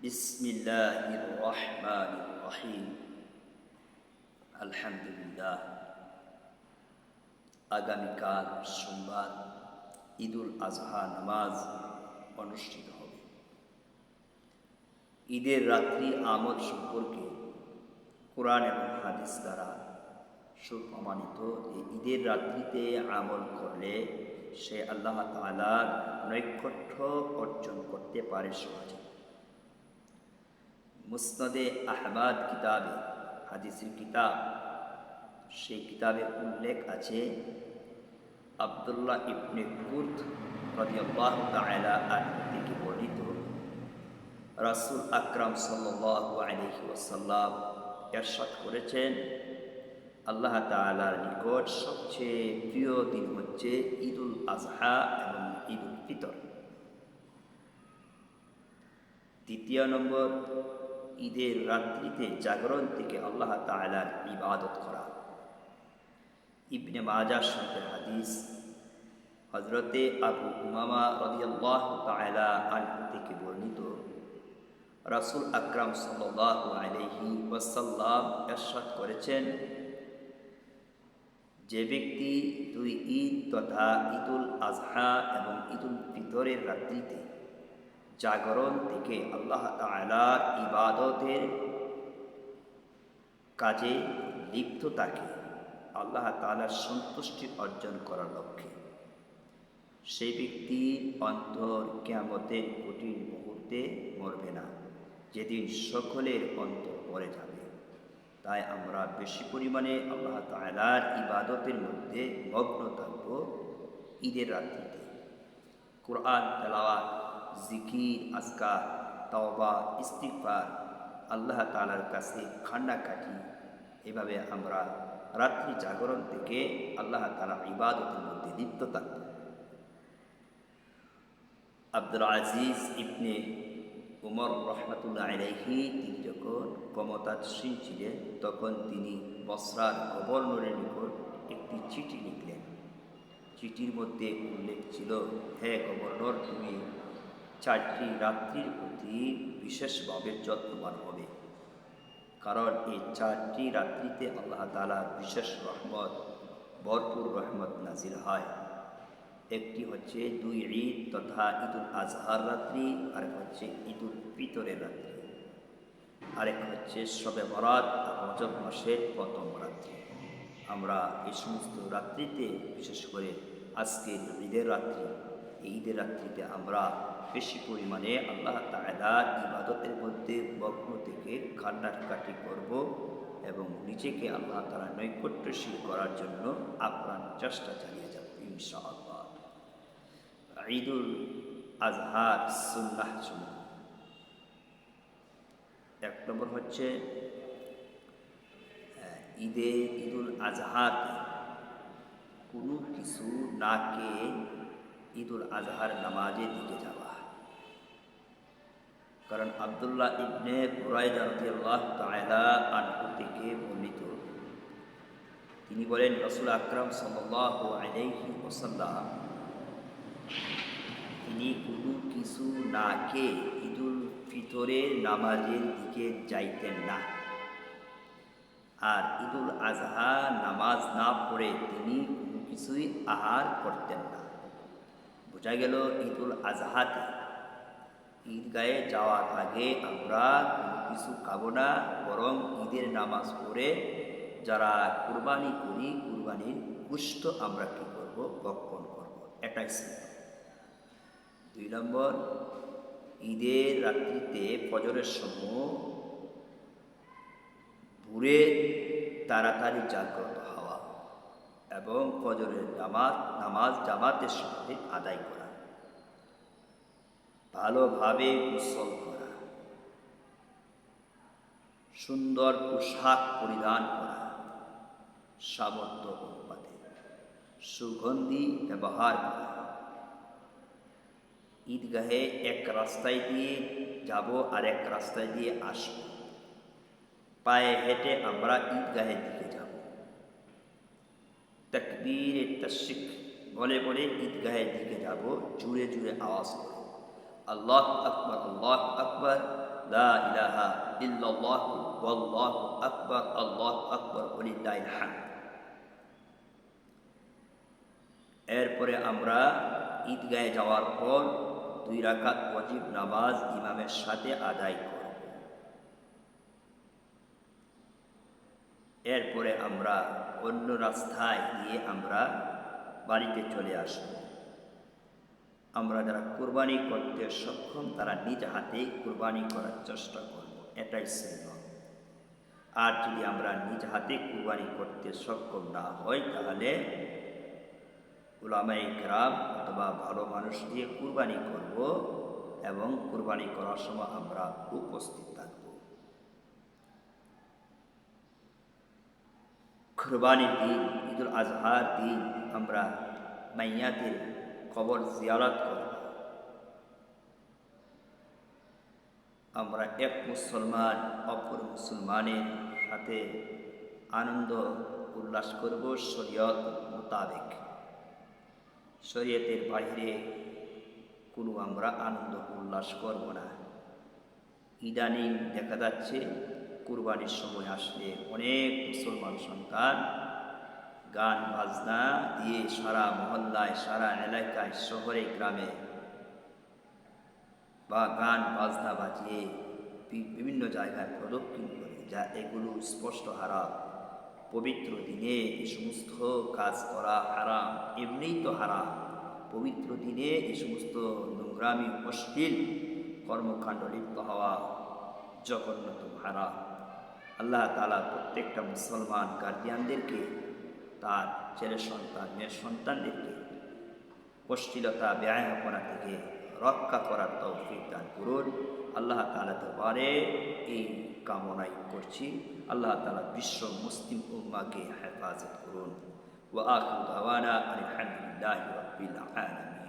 বিসমিল্লাহির রহমানির রহিম। আলহামদুলিল্লাহ। আগামীকাল সোমবার ঈদুল আজহা নামাজ অনুষ্ঠিত হবে। ঈদের রাত্রি আমল সম্পর্কে কোরআন এবং হাদিস দ্বারা সুপ্রমাণিত যে ঈদের রাত্রিতে আমল করলে সে আল্লাহ তাআলার নৈকট্য অর্জন করতে পারে সহজে। মুসনাদে আহমদ কিতাবে, হাদিসের কিতাব, সেই কিতাবে উল্লেখ আছে আব্দুল্লাহ ইবনে কুত রাদিয়াল্লাহু তাআলা আনহু থেকে বর্ণিত রাসূল আকরাম সাল্লাল্লাহু আলাইহি ওয়াসাল্লাম ইরশাদ করেছেন, আল্লাহ তাআলার নিকট সবচেয়ে প্রিয় দিন হচ্ছে ঈদুল আজহা এবং ঈদুল ফিতর। দ্বিতীয় নম্বর, ঈদের রাত্রিতে জাগরণ থেকে আল্লাহ তাআলার ইবাদত করা। ইবনে মাজাহ শরীফের হাদিস, হযরতে আবু উমামা রাদিয়াল্লাহু তাআলা আনহু থেকে বর্ণিত রাসূল আকরাম সাল্লাল্লাহু আলাইহি ওয়াসাল্লাম ইরশাদ করেছেন, যে ব্যক্তি দুই ঈদ তথা ঈদুল আজহা এবং ঈদুল ফিতরের রাত্রিতে জাগরণ থেকে আল্লাহ তাআলার ইবাদতের কাজে লিপ্ত থাকে আল্লাহ তাআলার সন্তুষ্টি অর্জন করার লক্ষ্যে, সেই ব্যক্তির অন্তর কিয়ামতের কঠিন মুহূর্তে মরবে না, যেদিন সকলের অন্তর মরে যাবে। তাই আমরা বেশি পরিমাণে আল্লাহ তাআলার ইবাদতের মধ্যে মগ্ন থাকব ঈদের রাত্রিতে। কুরআন তেলাওয়াত, জিকির, আজকার, তাওবা, ইস্তিগফার, আল্লাহ তাআলার কাছে কান্নাকাটি, এভাবে আমরা রাত্রি জাগরণ থেকে আল্লাহ তাআলার ইবাদতের মধ্যে লিপ্ত থাকব। আব্দুল আজিজ ইবনে উমর রাহমাতুল্লাহ আলাইহি তিনি যখন ক্ষমতাসীন ছিলেন তখন তিনি বসরার গভর্নরের নিকট একটি চিঠি লিখলেন। চিঠির মধ্যে উল্লেখ ছিল, হে গভর্নর, তুমি 4টি রাত্রির প্রতি বিশেষভাবে যত্নবান হবে, কারণ এই 4টি রাত্রিতে আল্লাহ তাআলার বিশেষ রহমত, ভরপুর রহমত নাজিল হয়। একটি হচ্ছে 2 ঈদ তথা ঈদুল আজহার রাত্রি, আরেক হচ্ছে ঈদুল ফিতরের রাত্রি, আরেক হচ্ছে শবে বরাত, রজব মাসের প্রথম রাত্রি। আমরা এই সমস্ত রাত্রিতে, বিশেষ করে আজকের ঈদের রাত্রি, এই ঈদের রাত্রিতে আমরা বেশি পরিমাণে আল্লাহ তাআলার ইবাদতের মধ্যে মগ্ন থেকে কান্নাকাটি করব এবং নিজেকে আল্লাহ তাআলার নৈকট্যশীল করার জন্য আপ্রাণ চেষ্টা চালিয়ে যাব ইনশাআল্লাহ। ঈদুল আজহার সুন্নাহ সমূহ, 1 নম্বর হচ্ছে ঈদুল আজহাতে কোনো কিছু না খেয়ে ঈদুল আজহার নামাজের দিকে যাওয়া। কারণ আব্দুল্লাহ ইবনে বুরাইদা রাদিয়াল্লাহু তাআলা আনহু থেকে বর্ণিত, তিনি বলেন, রাসূল আকরাম সাল্লাল্লাহু আলাইহি ওয়াসাল্লাম তিনি কোনো কিছু না খেয়ে ঈদুল ফিতরের নামাজের দিকে যাইতেন না, আর ঈদুল আজহা নামাজ না পড়ে তিনি কোনো কিছুই আহার করতেন না। বোঝা গেল ঈদুল আজহাতে ঈদগাহে যাওয়ার আগে আমরা কোনো কিছু খাবো না, বরং ঈদের নামাজ পড়ে যারা কুরবানি করি কুরবানির গোশত আমরা কী করব, ভক্ষণ করব, এটাই ছিল। 2 নম্বর, ঈদের রাত্রিতে ফজরের সময় ভোরে তাড়াতাড়ি জাগ্রত হওয়া এবং ফজরের নামাজ জামাতের সাথে আদায় করা, ভালোভাবে গোসল করা, সুন্দর পোশাক পরিধান করা, সামর্থ্য অনুপাতে সুগন্ধি ব্যবহার করা, ঈদগাহে এক রাস্তায় দিয়ে যাব আর এক রাস্তায় দিয়ে আসব, পায়ে হেঁটে আমরা ঈদগাহের দিকে যাব, তাকবীরে তাশরিক বলে বলে ঈদগাহের দিকে যাব, জুড়ে জুড়ে আওয়াজ করে আল্লাহু আকবার, আল্লাহু আকবার, লা ইলাহা ইল্লাল্লাহ ওয়াল্লাহু আকবার, আল্লাহু আকবার ওয়ালিল্লাহিল হামদ। এরপরে আমরা ঈদগাহে যাওয়ার পর 2 রাকাত ওয়াজিব নামাজ ইমামের সাথে আদায় করব। এরপরে আমরা অন্য রাস্তায় গিয়ে আমরা বাড়িতে চলে আসব। আমরা যারা কুরবানি করতে সক্ষম তারা নিজ হাতেই কুরবানি করার চেষ্টা করব, এটাই সুন্নাত। আর যদি আমরা নিজ হাতে কুরবানি করতে সক্ষম না হই তাহলে উলামায়ে কেরাম অথবা ভালো মানুষ দিয়ে কুরবানি করব এবং কুরবানি করার সময় আমরা উপস্থিত থাকব। কুরবানির দিন, ঈদুল আজহার দিন আমরা মাইয়াতের কবর জিয়ারত করব। আমরা এক মুসলমান অপর মুসলমানের সাথে আনন্দ উল্লাস করব শরীয়ত মোতাবেক। শরীয়তের বাইরে কোনো আমরা আনন্দ উল্লাস করব না। ইদানিং দেখা যাচ্ছে কুরবানির সময় আসলে অনেক মুসলমান সন্তান গান বাজনা দিয়ে সারা মহল্লায়, সারা এলাকায়, শহরে গ্রামে বা গান বাজনা বাজিয়ে বিভিন্ন জায়গায় প্রদক্ষিণ করে, যা এগুলো স্পষ্ট হারাম। পবিত্র দিনে এই সমস্ত কাজ করা হারাম, এমনিই তো হারাম। পবিত্র দিনে এই সমস্ত নোংরামি অশ্লীল কর্মকাণ্ড লিপ্ত হওয়া জঘন্যতম হারাম। আল্লাহ তাআলা প্রত্যেকটা মুসলমান গার্জিয়ানদেরকে তার ছেলে সন্তান, মেয়ের সন্তানদেরকে অশ্লীলতা ব্যয়াপনা থেকে রক্ষা করার তৌফিক দান করুন। আল্লাহ তাআলা দরবারে এই কামনাই করছি। আল্লাহ তাআলা বিশ্ব মুসলিম উম্মাহকে হেফাজত করুন। ওয়া আখিরু দাওয়ানা আলহামদুলিল্লাহি রাব্বিল আলামিন।